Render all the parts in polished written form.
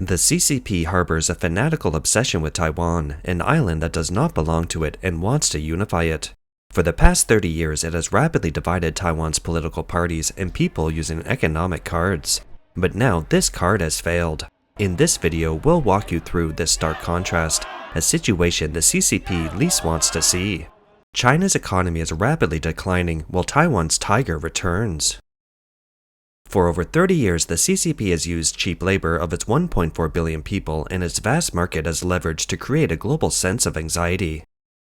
The CCP harbors a fanatical obsession with Taiwan, an island that does not belong to it and wants to unify it. For the past 30 years, it has rapidly divided Taiwan's political parties and people using economic cards. But now this card has failed. In this video, we'll walk you through this stark contrast, a situation the CCP least wants to see. China's economy is rapidly declining while Taiwan's tiger returns. For over 30 years, the CCP has used cheap labor of its 1.4 billion people and its vast market as leverage to create a global sense of anxiety.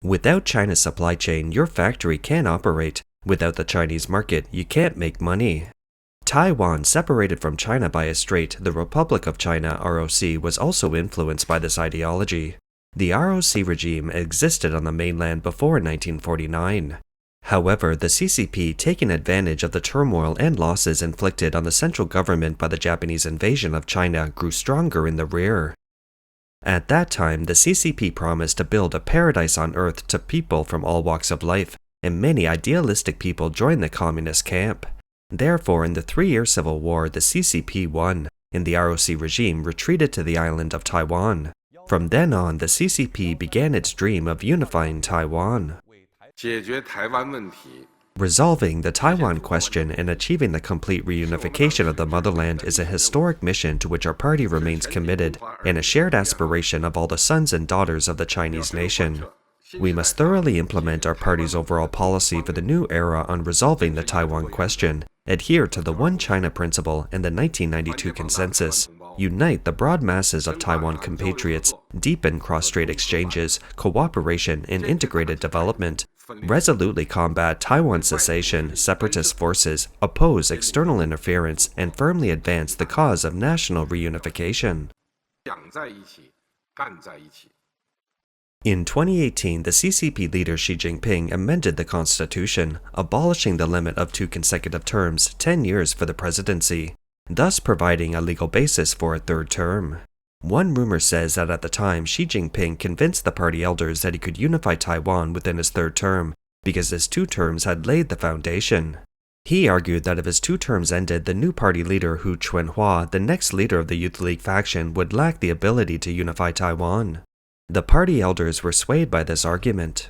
Without China's supply chain, your factory can't operate. Without the Chinese market, you can't make money. Taiwan, separated from China by a strait, the Republic of China (ROC), was also influenced by this ideology. The ROC regime existed on the mainland before 1949. However, the CCP, taking advantage of the turmoil and losses inflicted on the central government by the Japanese invasion of China, grew stronger in the rear. At that time, the CCP promised to build a paradise on earth to people from all walks of life, and many idealistic people joined the communist camp. Therefore, in the 3-year civil war, the CCP won, and the ROC regime retreated to the island of Taiwan. From then on, the CCP began its dream of unifying Taiwan. Resolving the Taiwan question and achieving the complete reunification of the motherland is a historic mission to which our party remains committed and a shared aspiration of all the sons and daughters of the Chinese nation. We must thoroughly implement our party's overall policy for the new era on resolving the Taiwan question, adhere to the One China principle and the 1992 consensus, unite the broad masses of Taiwan compatriots, deepen cross-strait exchanges, cooperation, and integrated development, resolutely combat Taiwan cessation, separatist forces, oppose external interference, and firmly advance the cause of national reunification. In 2018, the CCP leader Xi Jinping amended the constitution, abolishing the limit of 2 consecutive terms, 10 years for the presidency, thus providing a legal basis for a 3rd term. One rumor says that at the time, Xi Jinping convinced the party elders that he could unify Taiwan within his 3rd term, because his 2 terms had laid the foundation. He argued that if his 2 terms ended, the new party leader Hu Chunhua, the next leader of the Youth League faction, would lack the ability to unify Taiwan. The party elders were swayed by this argument.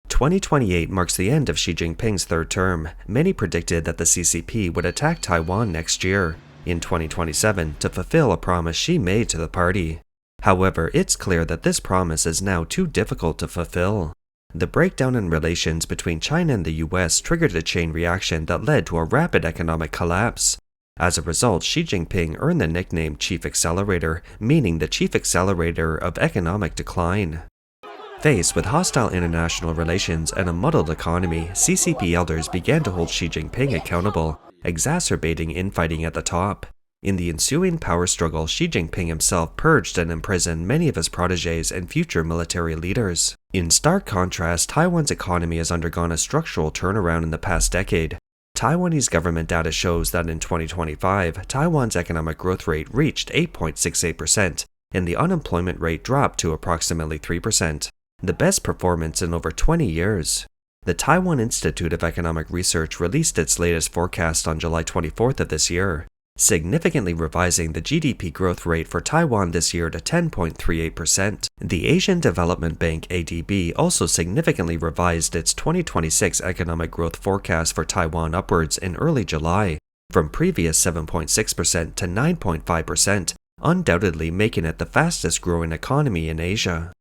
2028 marks the end of Xi Jinping's 3rd term. Many predicted that the CCP would attack Taiwan next year, in 2027, to fulfill a promise Xi made to the party. However, it's clear that this promise is now too difficult to fulfill. The breakdown in relations between China and the US triggered a chain reaction that led to a rapid economic collapse. As a result, Xi Jinping earned the nickname Chief Accelerator, meaning the chief accelerator of economic decline. Faced with hostile international relations and a muddled economy, CCP elders began to hold Xi Jinping accountable, exacerbating infighting at the top. In the ensuing power struggle, Xi Jinping himself purged and imprisoned many of his protégés and future military leaders. In stark contrast, Taiwan's economy has undergone a structural turnaround in the past decade. Taiwanese government data shows that in 2025, Taiwan's economic growth rate reached 8.68%, and the unemployment rate dropped to approximately 3%, the best performance in over 20 years. The Taiwan Institute of Economic Research released its latest forecast on July 24th of this year, significantly revising the GDP growth rate for Taiwan this year to 10.38%. The Asian Development Bank (ADB) also significantly revised its 2026 economic growth forecast for Taiwan upwards in early July, from previous 7.6% to 9.5%, undoubtedly making it the fastest growing economy in Asia.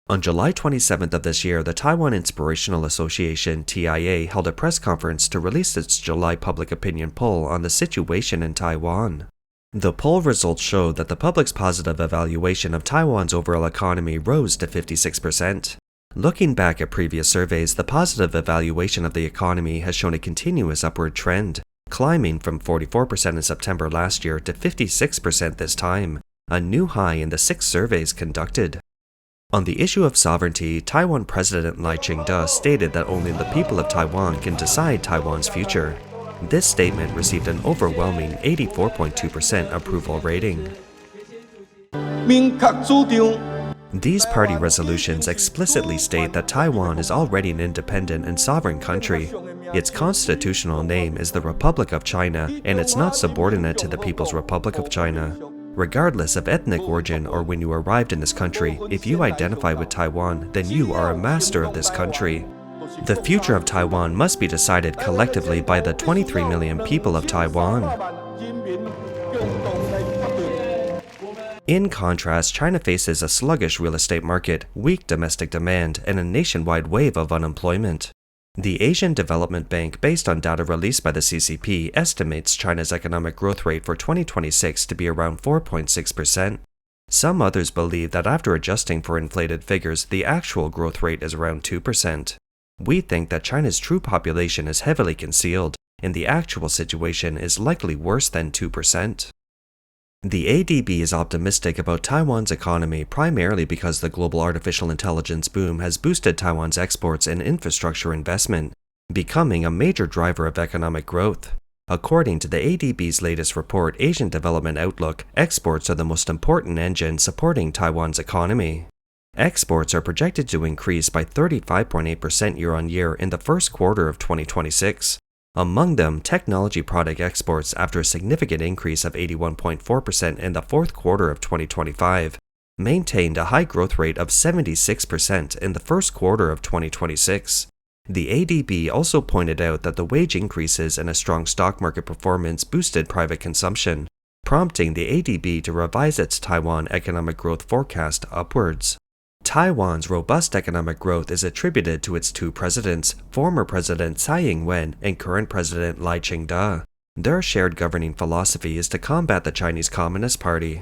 On July 27th of this year, the Taiwan Inspirational Association (TIA) held a press conference to release its July public opinion poll on the situation in Taiwan. The poll results showed that the public's positive evaluation of Taiwan's overall economy rose to 56%. Looking back at previous surveys, the positive evaluation of the economy has shown a continuous upward trend, climbing from 44% in September last year to 56% this time, a new high in the 6 surveys conducted. On the issue of sovereignty, Taiwan President Lai Ching-te stated that only the people of Taiwan can decide Taiwan's future. This statement received an overwhelming 84.2% approval rating. These party resolutions explicitly state that Taiwan is already an independent and sovereign country. Its constitutional name is the Republic of China, and it's not subordinate to the People's Republic of China. Regardless of ethnic origin or when you arrived in this country, if you identify with Taiwan, then you are a master of this country. The future of Taiwan must be decided collectively by the 23 million people of Taiwan. In contrast, China faces a sluggish real estate market, weak domestic demand, and a nationwide wave of unemployment. The Asian Development Bank, based on data released by the CCP, estimates China's economic growth rate for 2026 to be around 4.6%. Some others believe that after adjusting for inflated figures, the actual growth rate is around 2%. We think that China's true population is heavily concealed, and the actual situation is likely worse than 2%. The ADB is optimistic about Taiwan's economy primarily because the global artificial intelligence boom has boosted Taiwan's exports and infrastructure investment, becoming a major driver of economic growth. According to the ADB's latest report, Asian Development Outlook, exports are the most important engine supporting Taiwan's economy. Exports are projected to increase by 35.8% year-on-year in the first quarter of 2026. Among them, technology product exports, after a significant increase of 81.4% in the fourth quarter of 2025, maintained a high growth rate of 76% in the first quarter of 2026. The ADB also pointed out that the wage increases and a strong stock market performance boosted private consumption, prompting the ADB to revise its Taiwan economic growth forecast upwards. Taiwan's robust economic growth is attributed to its two presidents, former President Tsai Ing-wen and current President Lai Ching-te. Their shared governing philosophy is to combat the Chinese Communist Party.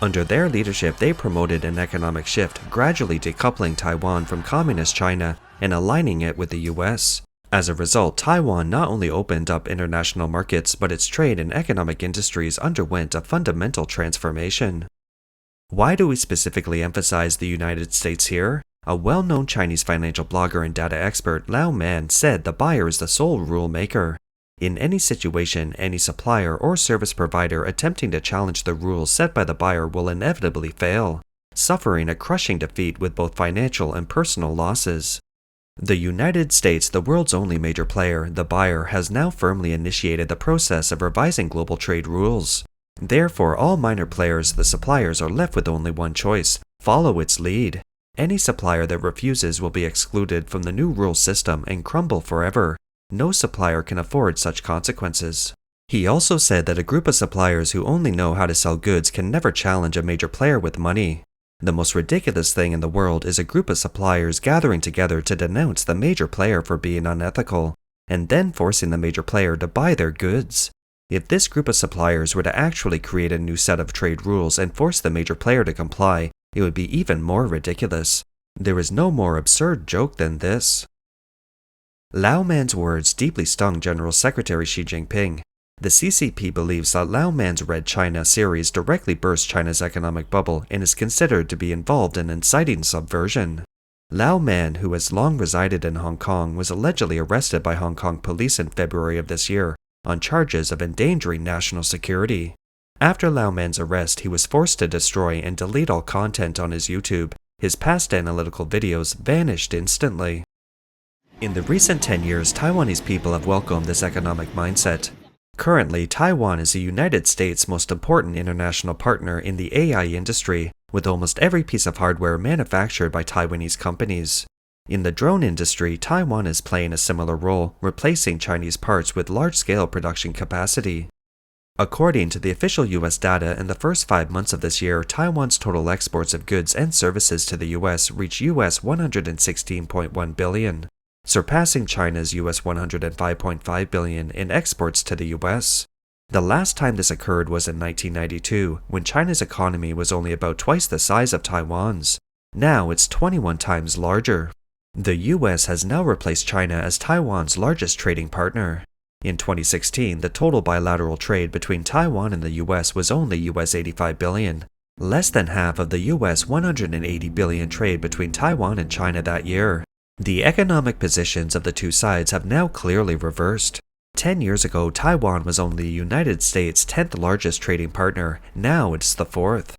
Under their leadership, they promoted an economic shift, gradually decoupling Taiwan from Communist China and aligning it with the US. As a result, Taiwan not only opened up international markets, but its trade and economic industries underwent a fundamental transformation. Why do we specifically emphasize the United States here? A well-known Chinese financial blogger and data expert, Lao Man, said the buyer is the sole rule maker. In any situation, any supplier or service provider attempting to challenge the rules set by the buyer will inevitably fail, suffering a crushing defeat with both financial and personal losses. The United States, the world's only major player, the buyer, has now firmly initiated the process of revising global trade rules. Therefore, all minor players, the suppliers, are left with only one choice: follow its lead. Any supplier that refuses will be excluded from the new rule system and crumble forever. No supplier can afford such consequences. He also said that a group of suppliers who only know how to sell goods can never challenge a major player with money. The most ridiculous thing in the world is a group of suppliers gathering together to denounce the major player for being unethical, and then forcing the major player to buy their goods. If this group of suppliers were to actually create a new set of trade rules and force the major player to comply, it would be even more ridiculous. There is no more absurd joke than this. Lao Man's words deeply stung General Secretary Xi Jinping. The CCP believes that Lao Man's Red China series directly burst China's economic bubble and is considered to be involved in inciting subversion. Lao Man, who has long resided in Hong Kong, was allegedly arrested by Hong Kong police in February of this year on charges of endangering national security. After Lao Man's arrest, he was forced to destroy and delete all content on his YouTube. His past analytical videos vanished instantly. In the recent 10 years, Taiwanese people have welcomed this economic mindset. Currently, Taiwan is the United States' most important international partner in the AI industry, with almost every piece of hardware manufactured by Taiwanese companies. In the drone industry, Taiwan is playing a similar role, replacing Chinese parts with large-scale production capacity. According to the official US data, in the first 5 months of this year, Taiwan's total exports of goods and services to the US reached US $116.1 billion, surpassing China's US $105.5 billion in exports to the US. The last time this occurred was in 1992, when China's economy was only about twice the size of Taiwan's. Now it's 21 times larger. The US has now replaced China as Taiwan's largest trading partner. In 2016, the total bilateral trade between Taiwan and the US was only US $85 billion, less than half of the US $180 billion trade between Taiwan and China that year. The economic positions of the two sides have now clearly reversed. 10 years ago, Taiwan was only the United States' 10th largest trading partner. Now it's the 4th.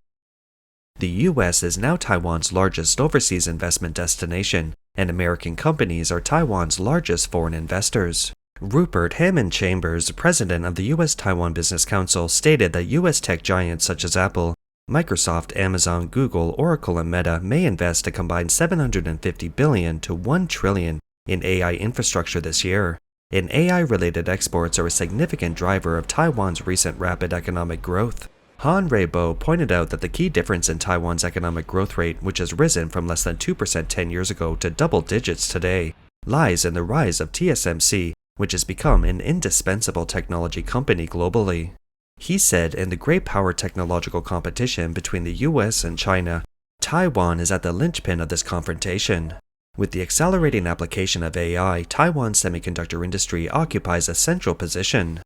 The US is now Taiwan's largest overseas investment destination, and American companies are Taiwan's largest foreign investors. Rupert Hammond Chambers, president of the U.S. Taiwan Business Council, stated that U.S. tech giants such as Apple, Microsoft, Amazon, Google, Oracle, and Meta may invest a combined $750 billion to $1 trillion in AI infrastructure this year, and AI-related exports are a significant driver of Taiwan's recent rapid economic growth. Han Reibo pointed out that the key difference in Taiwan's economic growth rate, which has risen from less than 2% 10 years ago to double digits today, lies in the rise of TSMC, which has become an indispensable technology company globally. He said in the great power technological competition between the US and China, Taiwan is at the linchpin of this confrontation. With the accelerating application of AI, Taiwan's semiconductor industry occupies a central position.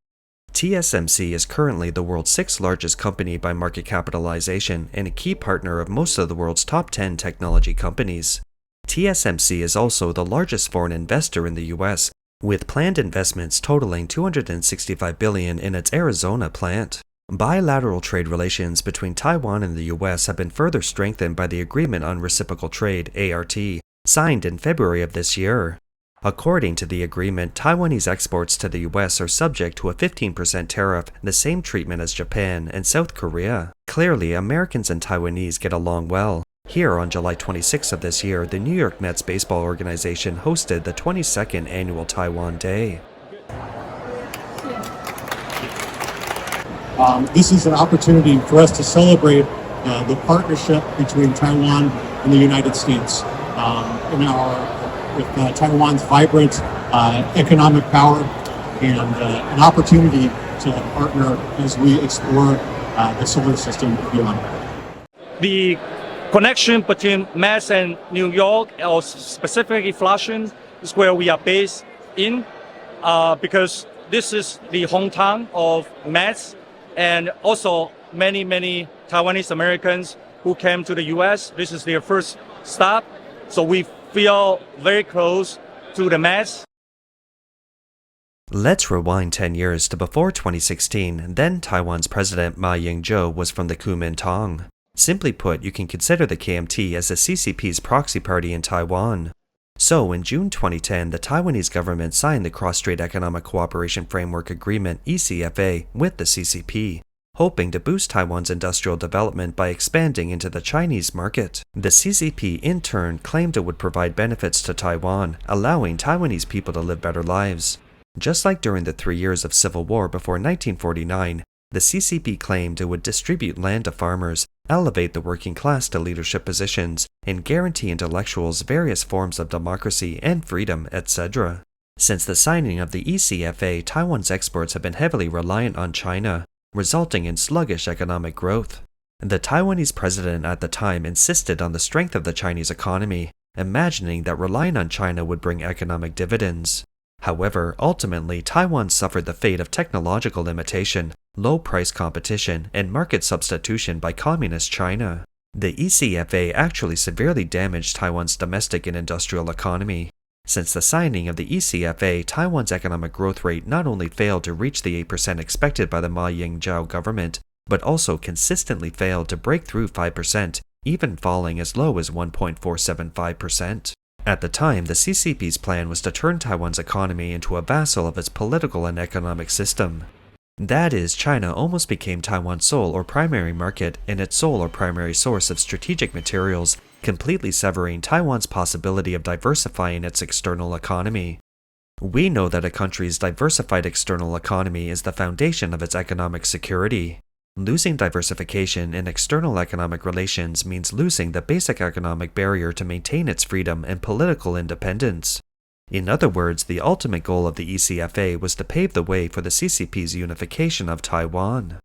TSMC is currently the world's sixth largest company by market capitalization and a key partner of most of the world's top 10 technology companies. TSMC is also the largest foreign investor in the US, with planned investments totaling $265 billion in its Arizona plant. Bilateral trade relations between Taiwan and the US have been further strengthened by the Agreement on Reciprocal Trade, ART, signed in February of this year. According to the agreement, Taiwanese exports to the US are subject to a 15% tariff, the same treatment as Japan and South Korea. Clearly, Americans and Taiwanese get along well. Here on July 26 of this year, the New York Mets baseball organization hosted the 22nd annual Taiwan Day. This is an opportunity for us to celebrate the partnership between Taiwan and the United States with Taiwan's vibrant economic power and an opportunity to partner as we explore the solar system beyond. The connection between Mass and New York, or specifically Flushing, is where we are based in, because this is the hometown of Mass, and also many Taiwanese Americans who came to the US. This is their first stop, so we feel very close to the Mass. Let's rewind 10 years to before 2016. Then Taiwan's president Ma Ying-jeou was from the Kuomintang. Simply put, you can consider the KMT as the CCP's proxy party in Taiwan. So, in June 2010, the Taiwanese government signed the Cross-Strait Economic Cooperation Framework Agreement (ECFA) with the CCP, hoping to boost Taiwan's industrial development by expanding into the Chinese market. The CCP in turn claimed it would provide benefits to Taiwan, allowing Taiwanese people to live better lives. Just like during the 3 years of civil war before 1949, the CCP claimed it would distribute land to farmers, elevate the working class to leadership positions, and guarantee intellectuals various forms of democracy and freedom, etc. Since the signing of the ECFA, Taiwan's exports have been heavily reliant on China, resulting in sluggish economic growth. The Taiwanese president at the time insisted on the strength of the Chinese economy, imagining that relying on China would bring economic dividends. However, ultimately, Taiwan suffered the fate of technological limitation, low price competition, and market substitution by communist China. The ECFA actually severely damaged Taiwan's domestic and industrial economy. Since the signing of the ECFA, Taiwan's economic growth rate not only failed to reach the 8% expected by the Ma Ying-jeou government, but also consistently failed to break through 5%, even falling as low as 1.475%. At the time, the CCP's plan was to turn Taiwan's economy into a vassal of its political and economic system. That is, China almost became Taiwan's sole or primary market and its sole or primary source of strategic materials, completely severing Taiwan's possibility of diversifying its external economy. We know that a country's diversified external economy is the foundation of its economic security. Losing diversification in external economic relations means losing the basic economic barrier to maintain its freedom and political independence. In other words, the ultimate goal of the ECFA was to pave the way for the CCP's unification of Taiwan.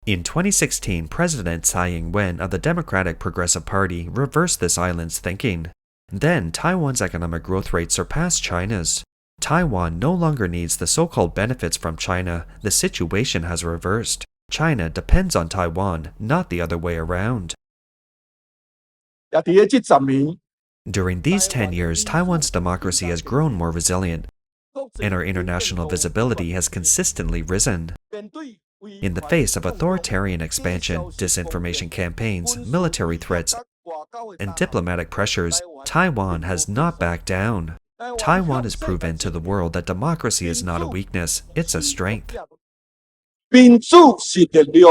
In 2016, President Tsai Ing-wen of the Democratic Progressive Party reversed this island's thinking. Then, Taiwan's economic growth rate surpassed China's. Taiwan no longer needs the so-called benefits from China. The situation has reversed. China depends on Taiwan, not the other way around. During these 10 years, Taiwan's democracy has grown more resilient, and our international visibility has consistently risen. In the face of authoritarian expansion, disinformation campaigns, military threats, and diplomatic pressures, Taiwan has not backed down. Taiwan has proven to the world that democracy is not a weakness, it's a strength. 民主是力量。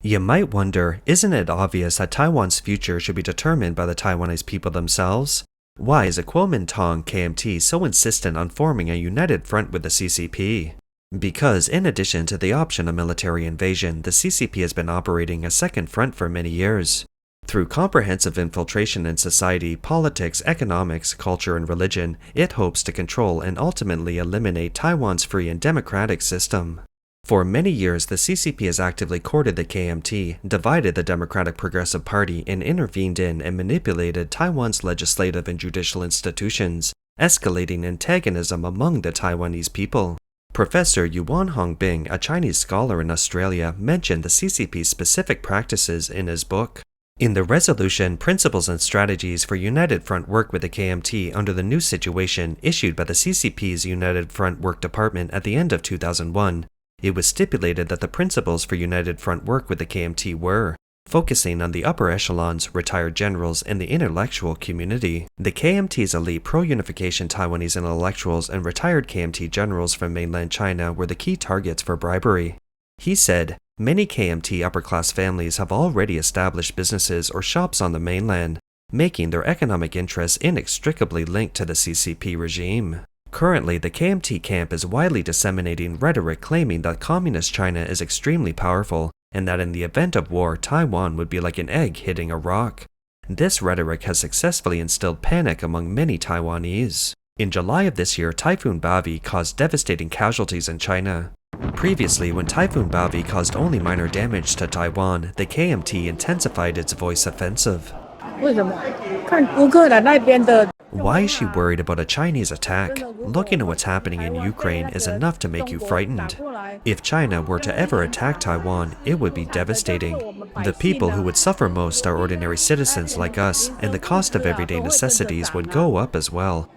You might wonder, isn't it obvious that Taiwan's future should be determined by the Taiwanese people themselves? Why is Kuomintang KMT so insistent on forming a united front with the CCP? Because in addition to the option of military invasion, the CCP has been operating a second front for many years. Through comprehensive infiltration in society, politics, economics, culture, and religion, it hopes to control and ultimately eliminate Taiwan's free and democratic system. For many years, the CCP has actively courted the KMT, divided the Democratic Progressive Party, and intervened in and manipulated Taiwan's legislative and judicial institutions, escalating antagonism among the Taiwanese people. Professor Yuan Hongbing, a Chinese scholar in Australia, mentioned the CCP's specific practices in his book. In the resolution, Principles and Strategies for United Front Work with the KMT under the New Situation issued by the CCP's United Front Work Department at the end of 2001, it was stipulated that the principles for United Front Work with the KMT were focusing on the upper echelons, retired generals, and the intellectual community. The KMT's elite pro-unification Taiwanese intellectuals and retired KMT generals from mainland China were the key targets for bribery. He said, many KMT upper-class families have already established businesses or shops on the mainland, making their economic interests inextricably linked to the CCP regime. Currently, the KMT camp is widely disseminating rhetoric claiming that Communist China is extremely powerful and that in the event of war, Taiwan would be like an egg hitting a rock. This rhetoric has successfully instilled panic among many Taiwanese. In July of this year, Typhoon Bavi caused devastating casualties in China. Previously, when Typhoon Bavi caused only minor damage to Taiwan, the KMT intensified its voice offensive. 为什么？看乌克兰那边的。 Why is she worried about a Chinese attack? Looking at what's happening in Ukraine is enough to make you frightened. If China were to ever attack Taiwan, it would be devastating. The people who would suffer most are ordinary citizens like us, and the cost of everyday necessities would go up as well.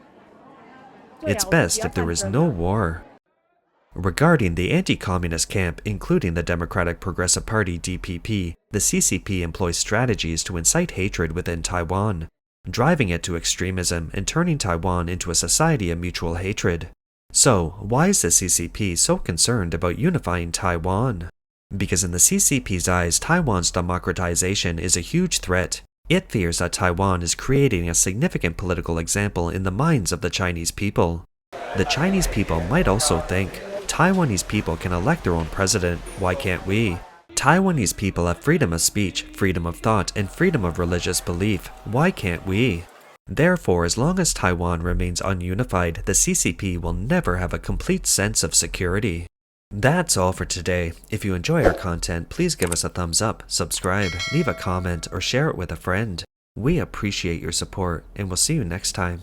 It's best if there is no war. Regarding the anti-communist camp, including the Democratic Progressive Party (DPP), the CCP employs strategies to incite hatred within Taiwan, driving it to extremism and turning Taiwan into a society of mutual hatred. So, why is the CCP so concerned about unifying Taiwan? Because in the CCP's eyes, Taiwan's democratization is a huge threat. It fears that Taiwan is creating a significant political example in the minds of the Chinese people. The Chinese people might also think, Taiwanese people can elect their own president, why can't we? Taiwanese people have freedom of speech, freedom of thought, and freedom of religious belief, why can't we? Therefore, as long as Taiwan remains ununified, the CCP will never have a complete sense of security. That's all for today. If you enjoy our content, please give us a thumbs up, subscribe, leave a comment, or share it with a friend. We appreciate your support, and we'll see you next time.